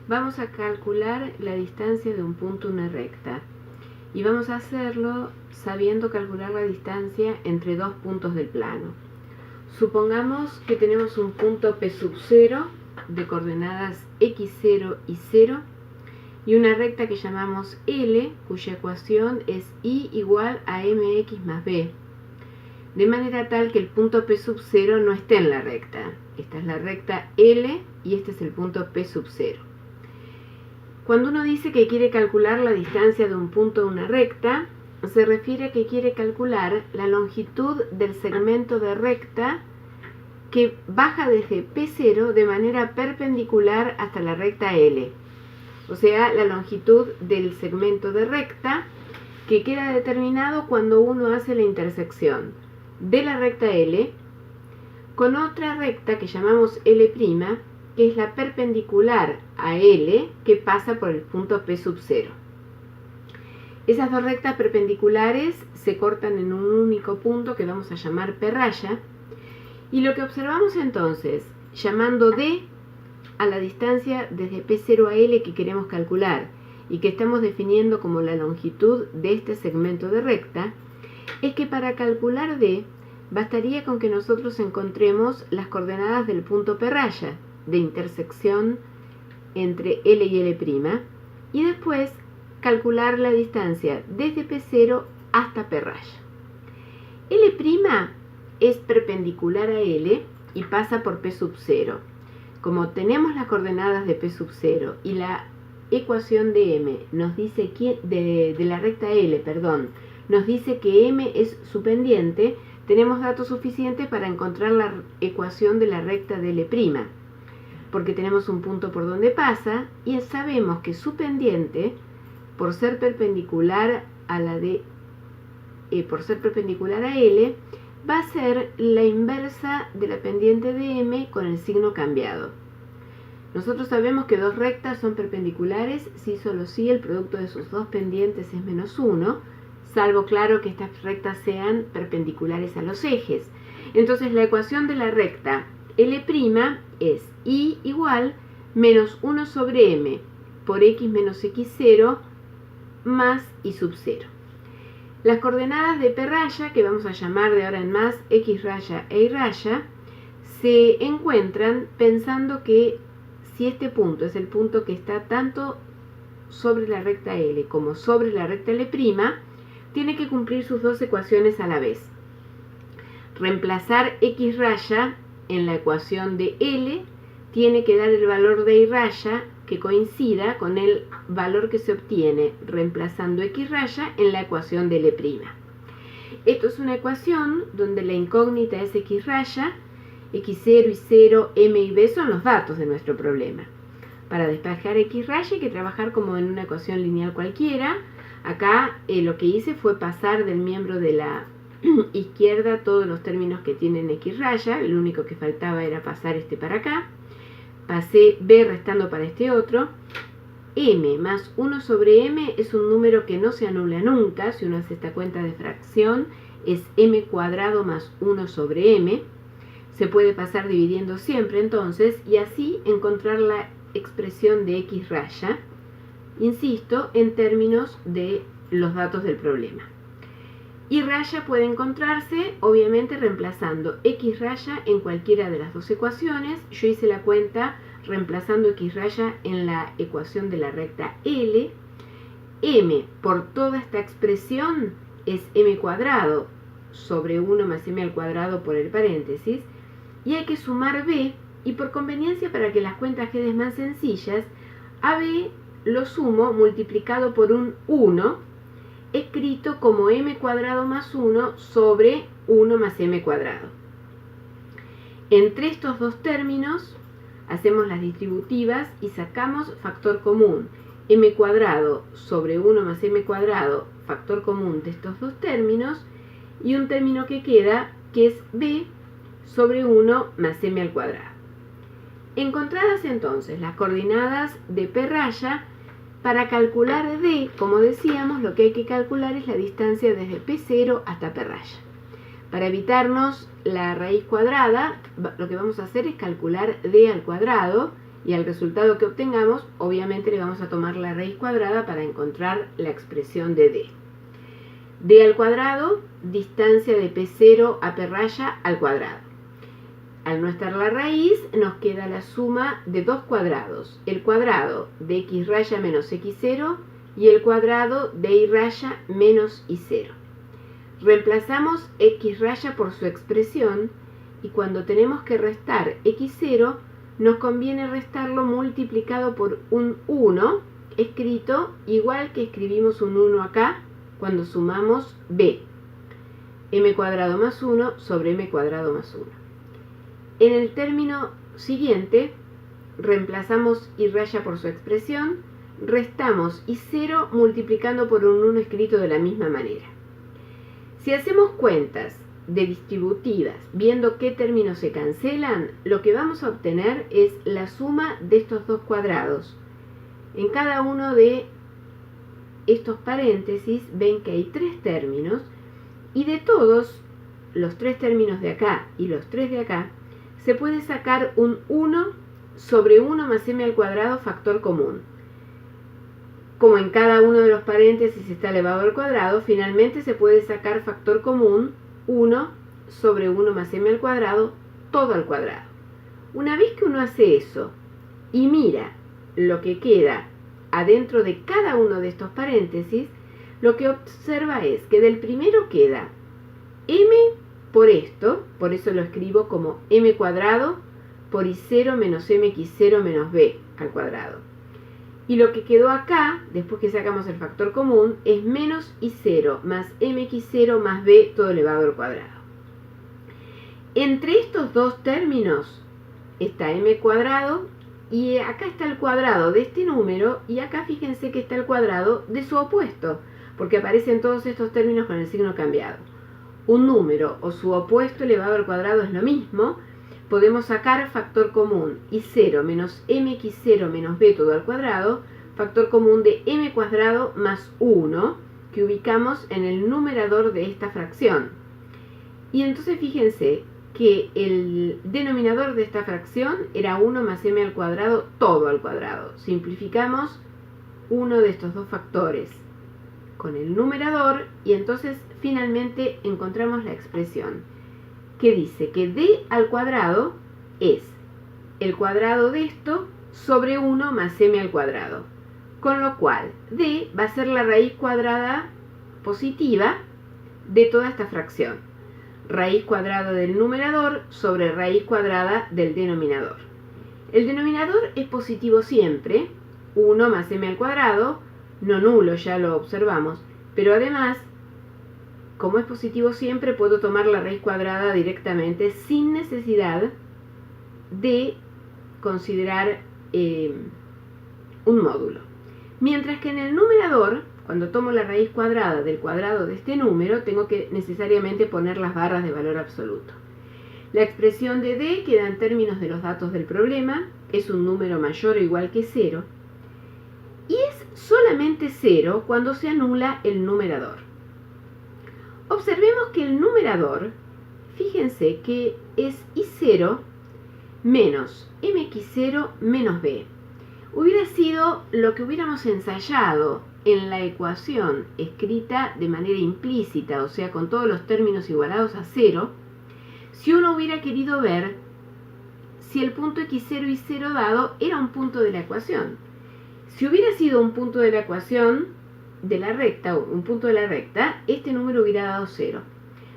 vamos a calcular la distancia de un punto a una recta. Y vamos a hacerlo sabiendo calcular la distancia entre dos puntos del plano. Supongamos que tenemos un punto P sub 0 de coordenadas x0 y 0 y una recta que llamamos L, cuya ecuación es y igual a mx más b, de manera tal que el punto P sub 0 no esté en la recta. Esta es la recta L y este es el punto P sub 0. Cuando uno dice que quiere calcular la distancia de un punto a una recta, se refiere a que quiere calcular la longitud del segmento de recta que baja desde P0 de manera perpendicular hasta la recta L. O sea, la longitud del segmento de recta que queda determinado cuando uno hace la intersección de la recta L con otra recta que llamamos L', que es la perpendicular a L que pasa por el punto P sub 0. Esas dos rectas perpendiculares se cortan en un único punto que vamos a llamar P raya, y lo que observamos entonces, llamando D a la distancia desde P0 a L que queremos calcular y que estamos definiendo como la longitud de este segmento de recta, es que para calcular D bastaría con que nosotros encontremos las coordenadas del punto P raya de intersección entre L y L', y después calcular la distancia desde P0 hasta P raya. L' es perpendicular a L y pasa por P sub 0. Como tenemos las coordenadas de P sub 0 y la ecuación de M nos dice que, de la recta L, nos dice que M es su pendiente, tenemos datos suficientes para encontrar la ecuación de la recta de L', porque tenemos un punto por donde pasa y sabemos que su pendiente, por ser perpendicular a L, va a ser la inversa de la pendiente de M con el signo cambiado. Nosotros sabemos que dos rectas son perpendiculares si solo si el producto de sus dos pendientes es menos 1, salvo claro que estas rectas sean perpendiculares a los ejes. Entonces la ecuación de la recta L' es y igual menos 1 sobre m por x menos x0 más y sub 0. Las coordenadas de P raya, que vamos a llamar de ahora en más x raya e y raya, se encuentran pensando que si este punto es el punto que está tanto sobre la recta L como sobre la recta L', tiene que cumplir sus dos ecuaciones a la vez. Reemplazar x raya en la ecuación de L tiene que dar el valor de y raya que coincida con el valor que se obtiene reemplazando x raya en la ecuación de L'. Esto es una ecuación donde la incógnita es x raya, x0 y 0, m y b son los datos de nuestro problema. Para despejar x raya hay que trabajar como en una ecuación lineal cualquiera. Acá lo que hice fue pasar del miembro de la izquierda todos los términos que tienen x raya, lo único que faltaba era pasar este para acá. Pasé b restando para este otro. M más 1 sobre m es un número que no se anula nunca. Si uno hace esta cuenta de fracción, es m cuadrado más 1 sobre m. Se puede pasar dividiendo siempre entonces y así encontrar la expresión de x raya, insisto, en términos de los datos del problema. Y raya puede encontrarse, obviamente, reemplazando x raya en cualquiera de las dos ecuaciones. Yo hice la cuenta reemplazando x raya en la ecuación de la recta L. M por toda esta expresión es m cuadrado sobre 1 más m al cuadrado por el paréntesis. Y hay que sumar b, y por conveniencia para que las cuentas queden más sencillas, a b lo sumo multiplicado por un 1, escrito como m cuadrado más 1 sobre 1 más m cuadrado. Entre estos dos términos hacemos las distributivas y sacamos factor común. M cuadrado sobre 1 más m cuadrado, factor común de estos dos términos, y un término que queda que es b sobre 1 más m al cuadrado. Encontradas entonces las coordenadas de P raya, para calcular D, como decíamos, lo que hay que calcular es la distancia desde P0 hasta P raya. Para evitarnos la raíz cuadrada, lo que vamos a hacer es calcular D al cuadrado Y al resultado que obtengamos, obviamente le vamos a tomar la raíz cuadrada para encontrar la expresión de d. d al cuadrado, distancia de P0 a P raya al cuadrado. Al no estar la raíz, nos queda la suma de dos cuadrados, el cuadrado de x raya menos x0 y el cuadrado de y raya menos y0. Reemplazamos x raya por su expresión y cuando tenemos que restar x0, nos conviene restarlo multiplicado por un 1, escrito igual que escribimos un 1 acá cuando sumamos b, m cuadrado más 1 sobre m cuadrado más 1. En el término siguiente, reemplazamos y raya por su expresión, restamos y0 multiplicando por un 1 escrito de la misma manera. Si hacemos cuentas de distributivas, viendo qué términos se cancelan, lo que vamos a obtener es la suma de estos dos cuadrados. En cada uno de estos paréntesis ven que hay tres términos, y de todos los tres términos de acá y los tres de acá, se puede sacar un 1 sobre 1 más m al cuadrado factor común. Como en cada uno de los paréntesis está elevado al cuadrado, finalmente se puede sacar factor común 1 sobre 1 más m al cuadrado, todo al cuadrado. Una vez que uno hace eso y mira lo que queda adentro de cada uno de estos paréntesis, lo que observa es que del primero queda m por esto, por eso lo escribo como m cuadrado por y0 menos mx0 menos b al cuadrado. Y lo que quedó acá, después que sacamos el factor común, es menos y0 más mx0 más b todo elevado al cuadrado. Entre estos dos términos está m cuadrado y acá está el cuadrado de este número y acá fíjense que está el cuadrado de su opuesto, porque aparecen todos estos términos con el signo cambiado. Un número o su opuesto elevado al cuadrado es lo mismo. Podemos sacar factor común y0 menos mx0 menos b todo al cuadrado, factor común de m cuadrado más 1, que ubicamos en el numerador de esta fracción. Y entonces fíjense que el denominador de esta fracción era 1 más m al cuadrado todo al cuadrado. Simplificamos uno de estos dos factores con el numerador y entonces finalmente encontramos la expresión que dice que d al cuadrado es el cuadrado de esto sobre 1 más m al cuadrado, con lo cual d va a ser la raíz cuadrada positiva de toda esta fracción, raíz cuadrada del numerador sobre raíz cuadrada del denominador. El denominador es positivo siempre, 1 más m al cuadrado, no nulo, ya lo observamos, pero además, como es positivo siempre, puedo tomar la raíz cuadrada directamente sin necesidad de considerar un módulo. Mientras que en el numerador, cuando tomo la raíz cuadrada del cuadrado de este número, tengo que necesariamente poner las barras de valor absoluto. La expresión de d queda en términos de los datos del problema, es un número mayor o igual que 0, y es solamente 0 cuando se anula el numerador. Observemos que el numerador, fíjense que es y0 menos mx0 menos b. Hubiera sido lo que hubiéramos ensayado en la ecuación escrita de manera implícita, o sea, con todos los términos igualados a 0, si uno hubiera querido ver si el punto x0 y 0 dado era un punto de la ecuación. Si hubiera sido un punto de la ecuación de la recta, o un punto de la recta, este número hubiera dado 0.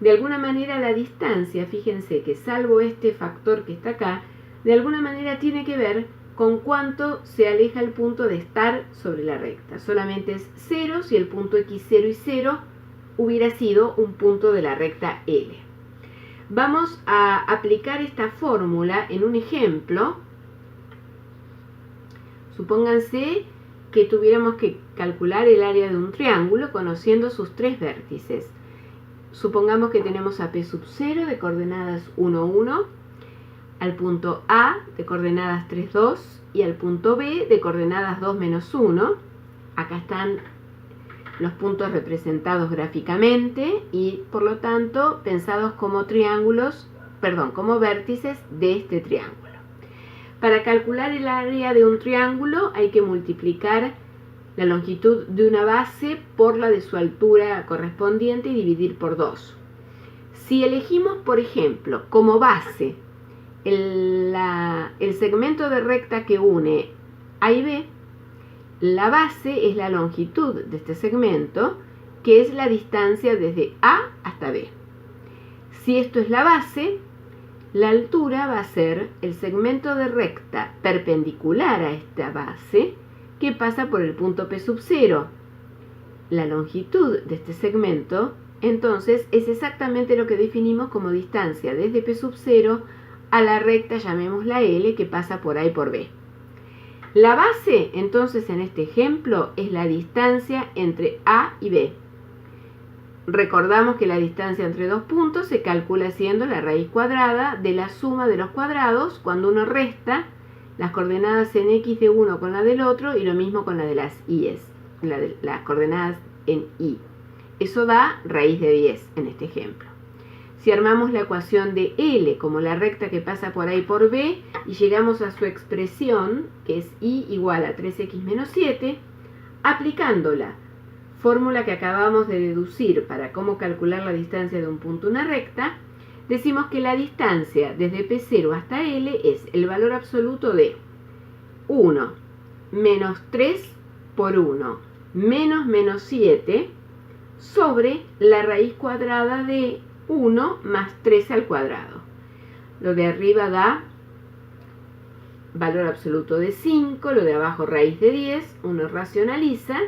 De alguna manera la distancia, fíjense que salvo este factor que está acá, de alguna manera tiene que ver con cuánto se aleja el punto de estar sobre la recta. Solamente es 0 si el punto x0 y 0 hubiera sido un punto de la recta L. Vamos a aplicar esta fórmula en un ejemplo. Supónganse que tuviéramos que calcular el área de un triángulo conociendo sus tres vértices. Supongamos que tenemos a P sub 0 de coordenadas 1, 1, al punto A de coordenadas 3, 2 y al punto B de coordenadas 2, menos 1. Acá están los puntos representados gráficamente y por lo tanto pensados como triángulos, como vértices de este triángulo. Para calcular el área de un triángulo hay que multiplicar la longitud de una base por la de su altura correspondiente y dividir por 2. Si elegimos, por ejemplo, como base el segmento de recta que une A y B, la base es la longitud de este segmento, que es la distancia desde A hasta B. Si esto es la base, la altura va a ser el segmento de recta perpendicular a esta base que pasa por el punto P sub 0. La longitud de este segmento, entonces, es exactamente lo que definimos como distancia desde P sub 0 a la recta, llamémosla L, que pasa por A y por B. La base, entonces, en este ejemplo, es la distancia entre A y B. Recordamos que la distancia entre dos puntos se calcula siendo la raíz cuadrada de la suma de los cuadrados cuando uno resta las coordenadas en X de uno con la del otro y lo mismo con la de las Y's, las coordenadas en Y. Eso da raíz de 10 en este ejemplo. Si armamos la ecuación de L como la recta que pasa por A y por B y llegamos a su expresión, que es Y igual a 3X menos 7, aplicándola, fórmula que acabamos de deducir para cómo calcular la distancia de un punto una recta, decimos que la distancia desde P0 hasta L es el valor absoluto de 1 menos 3 por 1 menos 7 sobre la raíz cuadrada de 1 más 3 al cuadrado. Lo de arriba da valor absoluto de 5, lo de abajo raíz de 10, uno racionaliza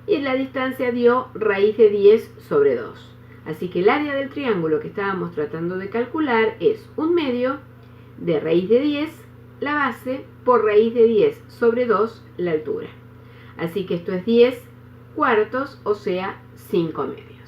y la distancia dio raíz de 10 sobre 2. Así que el área del triángulo que estábamos tratando de calcular es 1/2 de raíz de 10, la base, por raíz de 10 sobre 2, la altura. Así que esto es 10 cuartos, o sea, 5/2.